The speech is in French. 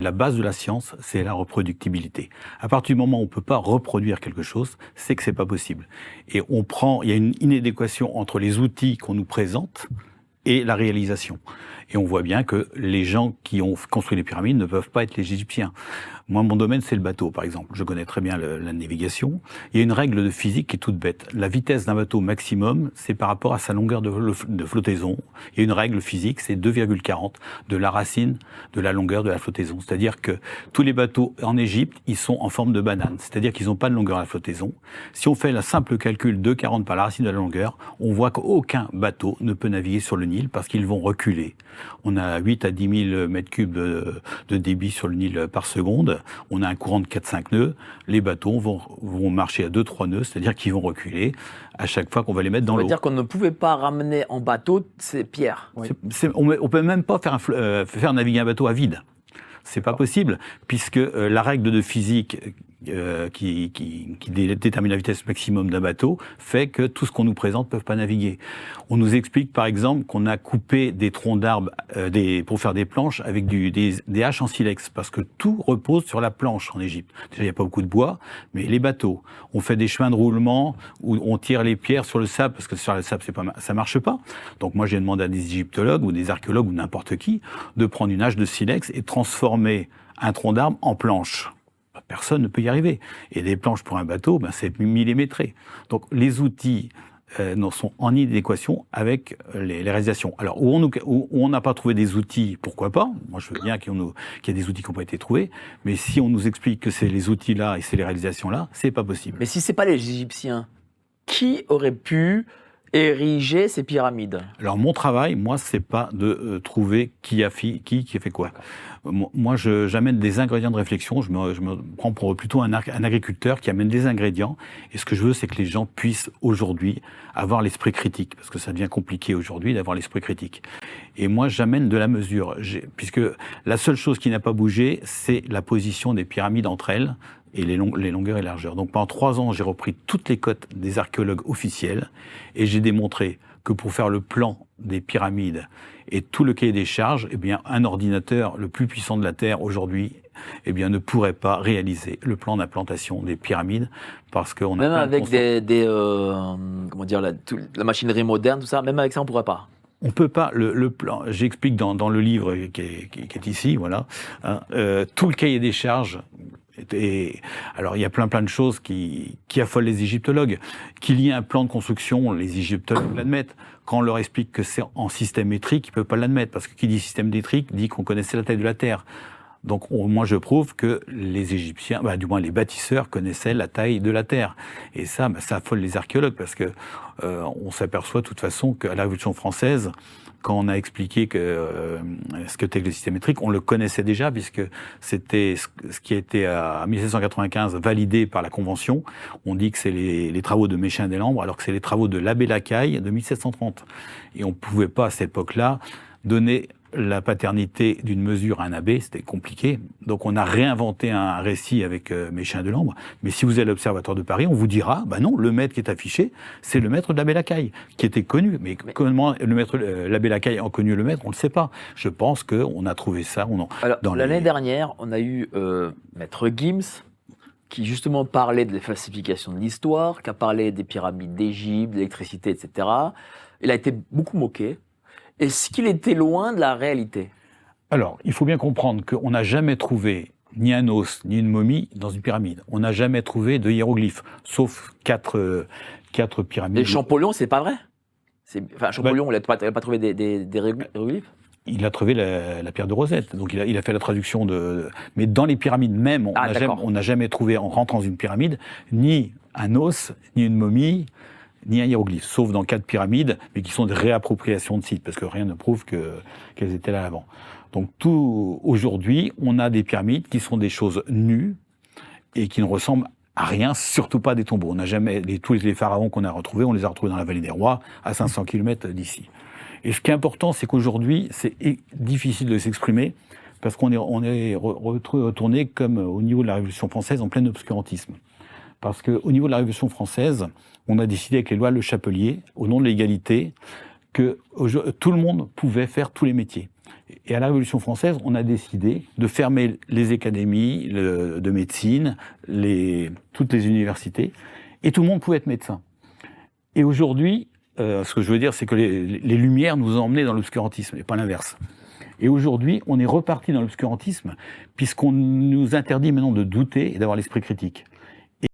La base de la science, c'est la reproductibilité. À partir du moment où on ne peut pas reproduire quelque chose, c'est que ce n'est pas possible. Et il y a une inadéquation entre les outils qu'on nous présente et la réalisation. Et on voit bien que les gens qui ont construit les pyramides ne peuvent pas être les Égyptiens. Moi, mon domaine, c'est le bateau, par exemple. Je connais très bien la navigation. Il y a une règle de physique qui est toute bête. La vitesse d'un bateau maximum, c'est par rapport à sa longueur de flottaison. Il y a une règle physique, c'est 2,40 de la racine de la longueur de la flottaison. C'est-à-dire que tous les bateaux en Égypte, ils sont en forme de banane. C'est-à-dire qu'ils n'ont pas de longueur à la flottaison. Si on fait le simple calcul de 40 par la racine de la longueur, on voit qu'aucun bateau ne peut naviguer sur le Nil parce qu'ils vont reculer. On a 8 à 10 000 mètres cubes de débit sur le Nil par seconde. On a un courant de 4-5 nœuds. Les bateaux vont marcher à 2-3 nœuds, c'est-à-dire qu'ils vont reculer à chaque fois qu'on va les mettre dans l'eau. Ça veut dire qu'on ne pouvait pas ramener en bateau ces pierres. Oui. On ne peut même pas faire naviguer un bateau à vide. C'est pas possible, puisque la règle de physique qui détermine la vitesse maximum d'un bateau fait que tout ce qu'on nous présente ne peut pas naviguer. On nous explique par exemple qu'on a coupé des troncs d'arbres pour faire des planches avec des haches en silex, parce que tout repose sur la planche en Égypte. Déjà, il n'y a pas beaucoup de bois, mais les bateaux, on fait des chemins de roulement où on tire les pierres sur le sable, parce que sur le sable, ça marche pas. Donc moi, j'ai demandé à des égyptologues ou des archéologues ou n'importe qui de prendre une hache de silex et de transformer un tronc d'arbre en planche. Personne ne peut y arriver. Et des planches pour un bateau, c'est millimétré. Donc les outils sont en inadéquation avec les réalisations. Alors, où on n'a pas trouvé des outils, pourquoi pas? Moi, je veux bien qu'il y ait des outils qui n'ont pas été trouvés, mais si on nous explique que c'est les outils-là et c'est les réalisations-là, c'est pas possible. Mais si c'est pas les Égyptiens, qui aurait pu ériger ces pyramides? Alors, mon travail, moi, c'est pas de trouver qui a fait quoi. Moi, j'amène des ingrédients de réflexion. Je me prends pour plutôt un agriculteur qui amène des ingrédients. Et ce que je veux, c'est que les gens puissent aujourd'hui avoir l'esprit critique, parce que ça devient compliqué aujourd'hui d'avoir l'esprit critique. Et moi, j'amène de la mesure, puisque la seule chose qui n'a pas bougé, c'est la position des pyramides entre elles et les longueurs et largeurs. Donc pendant 3 ans, j'ai repris toutes les cotes des archéologues officiels et j'ai démontré que pour faire le plan des pyramides et tout le cahier des charges, eh bien, un ordinateur le plus puissant de la Terre aujourd'hui, eh bien, ne pourrait pas réaliser le plan d'implantation des pyramides parce qu'on a même avec comment dire, la machinerie moderne, tout ça, même avec ça, on pourrait pas. On peut pas, le plan, j'explique dans le livre qui est ici, voilà, hein, tout le cahier des charges. Et alors, il y a plein de choses qui affolent les égyptologues. Qu'il y ait un plan de construction, les égyptologues l'admettent. Quand on leur explique que c'est en système métrique, ils ne peuvent pas l'admettre, parce que qui dit système métrique dit qu'on connaissait la taille de la Terre. Donc, moi, je prouve que les Égyptiens, du moins les bâtisseurs, connaissaient la taille de la Terre. Et ça, ça affole les archéologues, parce que on s'aperçoit de toute façon qu'à la Révolution française, quand on a expliqué ce que était le système métrique, on le connaissait déjà, puisque c'était ce qui a été à 1795 validé par la Convention. On dit que c'est les travaux de Méchain-Deslambres, alors que c'est les travaux de l'abbé Lacaille de 1730. Et on ne pouvait pas, à cette époque-là, donner la paternité d'une mesure à un abbé, c'était compliqué. Donc on a réinventé un récit avec Méchain-Deslambres. Mais si vous êtes à l'Observatoire de Paris, on vous dira, non, le maître qui est affiché, c'est le maître de l'abbé Lacaille, qui était connu. Mais comment l'abbé Lacaille a connu le maître, on ne le sait pas. Je pense qu'on a trouvé ça. Alors, l'année dernière, on a eu maître Gims, qui justement parlait de la falsification de l'histoire, qui a parlé des pyramides d'Égypte, de l'électricité, etc. Il a été beaucoup moqué. Est-ce qu'il était loin de la réalité? Alors, il faut bien comprendre qu'on n'a jamais trouvé ni un os, ni une momie dans une pyramide. On n'a jamais trouvé de hiéroglyphes, sauf quatre pyramides. Et Champollion, c'est pas vrai? Champollion, il n'a pas trouvé des hiéroglyphes? Il a trouvé la pierre de Rosette, donc il a fait la traduction Mais dans les pyramides même, on n'a jamais trouvé, en rentrant dans une pyramide, ni un os, ni une momie, ni un hiéroglyphe, sauf dans 4 pyramides, mais qui sont des réappropriations de sites, parce que rien ne prouve qu'elles étaient là avant. Donc aujourd'hui, on a des pyramides qui sont des choses nues et qui ne ressemblent à rien, surtout pas des tombeaux. On n'a jamais tous les pharaons qu'on a retrouvés, on les a retrouvés dans la vallée des Rois, à 500 km d'ici. Et ce qui est important, c'est qu'aujourd'hui, c'est difficile de s'exprimer, parce qu'on est retourné comme au niveau de la Révolution française en plein obscurantisme. Parce qu'au niveau de la Révolution française, on a décidé avec les lois Le Chapelier, au nom de l'égalité, que tout le monde pouvait faire tous les métiers. Et à la Révolution française, on a décidé de fermer les académies de médecine, toutes les universités, et tout le monde pouvait être médecin. Et aujourd'hui, ce que je veux dire, c'est que les Lumières nous ont emmenés dans l'obscurantisme, et pas l'inverse. Et aujourd'hui, on est reparti dans l'obscurantisme, puisqu'on nous interdit maintenant de douter et d'avoir l'esprit critique.